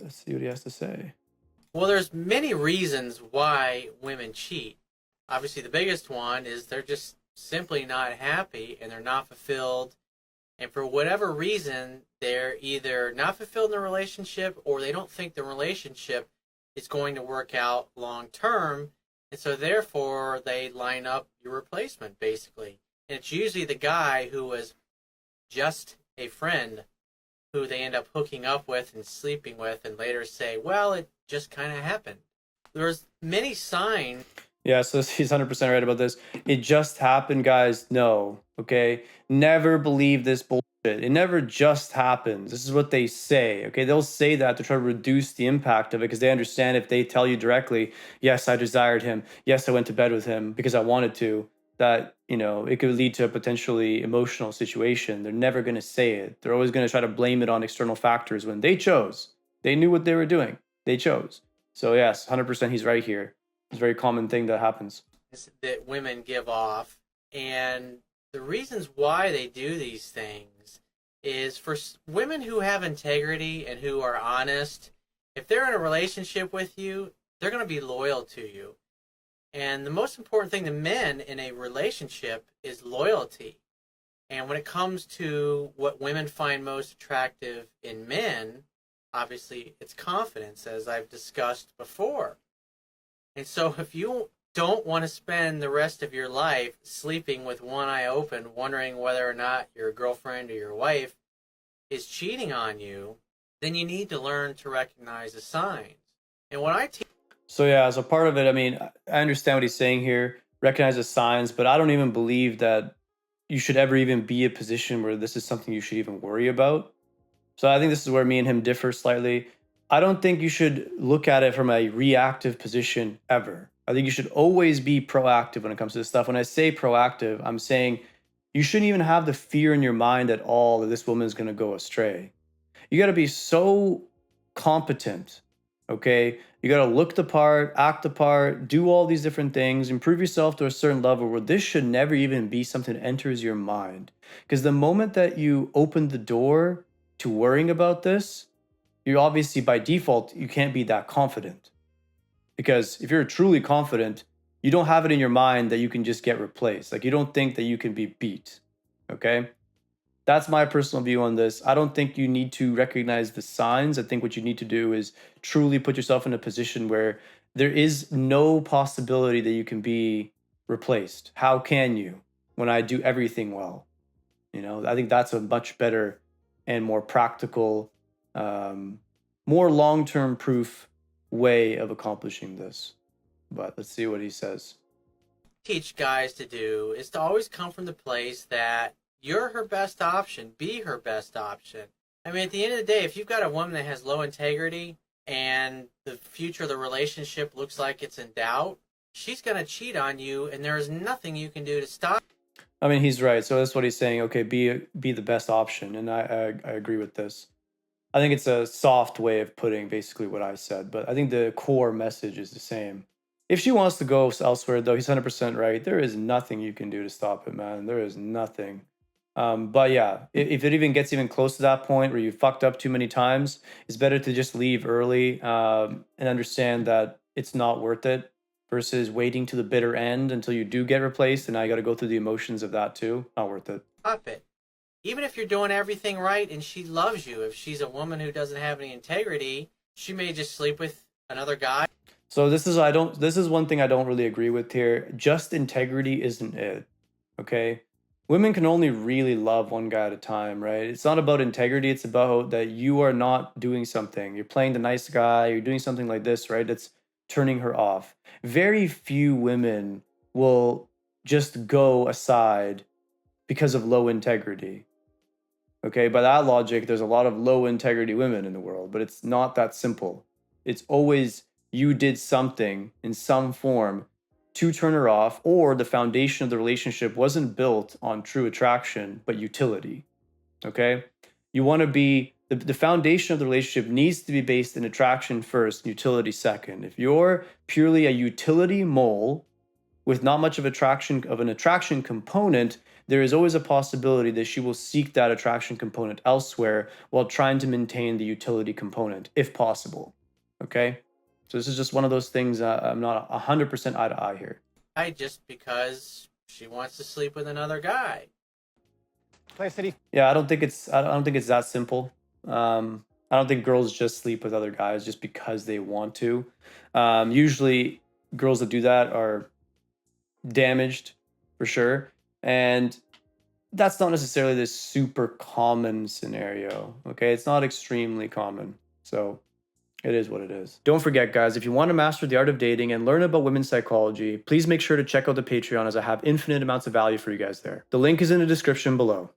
Let's see what he has to say. Well, there's many reasons why women cheat. Obviously, the biggest one is they're just simply not happy and they're not fulfilled. And for whatever reason, they're either not fulfilled in the relationship or they don't think the relationship is going to work out long term. And so, therefore, they line up your replacement, basically. And it's usually the guy who was just a friend who they end up hooking up with and sleeping with and later say, well, it just kind of happened. There's many signs. Yeah, so he's 100% right about this. It just happened, guys. No, okay? Never believe this bullshit. It never just happens. This is what they say, okay? They'll say that to try to reduce the impact of it because they understand if they tell you directly, yes, I desired him. Yes, I went to bed with him because I wanted to, that, it could lead to a potentially emotional situation. They're never going to say it. They're always going to try to blame it on external factors when they chose. They knew what they were doing. They chose. So, yes, 100% he's right here. It's a very common thing that happens. That women give off. And the reasons why they do these things is for women who have integrity and who are honest. If they're in a relationship with you, they're going to be loyal to you. And the most important thing to men in a relationship is loyalty. And when it comes to what women find most attractive in men, obviously it's confidence, as I've discussed before. And so if you don't want to spend the rest of your life sleeping with one eye open, wondering whether or not your girlfriend or your wife is cheating on you, then you need to learn to recognize the signs. And what I teach. So yeah, so part of it, I mean, I understand what he's saying here, recognize the signs, but I don't even believe that you should ever even be a position where this is something you should even worry about. So I think this is where me and him differ slightly. I don't think you should look at it from a reactive position ever. I think you should always be proactive when it comes to this stuff. When I say proactive, I'm saying you shouldn't even have the fear in your mind at all that this woman is going to go astray. You got to be so competent, okay? You got to look the part, act the part, do all these different things, improve yourself to a certain level where this should never even be something that enters your mind. Because the moment that you open the door to worrying about this, you obviously by default, you can't be that confident. Because if you're truly confident, you don't have it in your mind that you can just get replaced. Like you don't think that you can be beat. Okay? That's my personal view on this. I don't think you need to recognize the signs. I think what you need to do is truly put yourself in a position where there is no possibility that you can be replaced. How can you when I do everything well? I think that's a much better and more practical, more long-term proof way of accomplishing this. But let's see what he says. Teach guys to do is to always come from the place that you're her best option. Be her best option. I mean, at the end of the day, if you've got a woman that has low integrity and the future of the relationship looks like it's in doubt, she's going to cheat on you, and there is nothing you can do to stop. I mean, he's right. So that's what he's saying. Okay, be the best option, and I agree with this. I think it's a soft way of putting basically what I said, but I think the core message is the same. If she wants to go elsewhere, though, he's 100% right. There is nothing you can do to stop it, man. There is nothing. But yeah, if it even gets even close to that point where you fucked up too many times, it's better to just leave early and understand that it's not worth it versus waiting to the bitter end until you do get replaced. And now you got to go through the emotions of that too. Not worth it. Stop it. Even if you're doing everything right and she loves you, if she's a woman who doesn't have any integrity, she may just sleep with another guy. So this is one thing I don't really agree with here. Just integrity isn't it. Okay? Women can only really love one guy at a time, right? It's not about integrity, it's about that you are not doing something. You're playing the nice guy, you're doing something like this, right? That's turning her off. Very few women will just go aside because of low integrity. Okay, by that logic, there's a lot of low integrity women in the world, but it's not that simple. It's always you did something in some form to turn her off, or the foundation of the relationship wasn't built on true attraction, but utility. Okay? You want to be, the foundation of the relationship needs to be based in attraction first, utility second. If you're purely a utility mole with not much of an attraction component, there is always a possibility that she will seek that attraction component elsewhere while trying to maintain the utility component, if possible. Okay? So this is just one of those things I'm not 100% eye to eye here. Just because she wants to sleep with another guy. Yeah, I don't think it's that simple. I don't think girls just sleep with other guys just because they want to. Usually, girls that do that are damaged for sure, and that's not necessarily this super common scenario. Okay, it's not extremely common, so it is what it is. Don't forget, guys, if you want to master the art of dating and learn about women's psychology, please make sure to check out the Patreon, as I have infinite amounts of value for you guys there. The link is in the description below.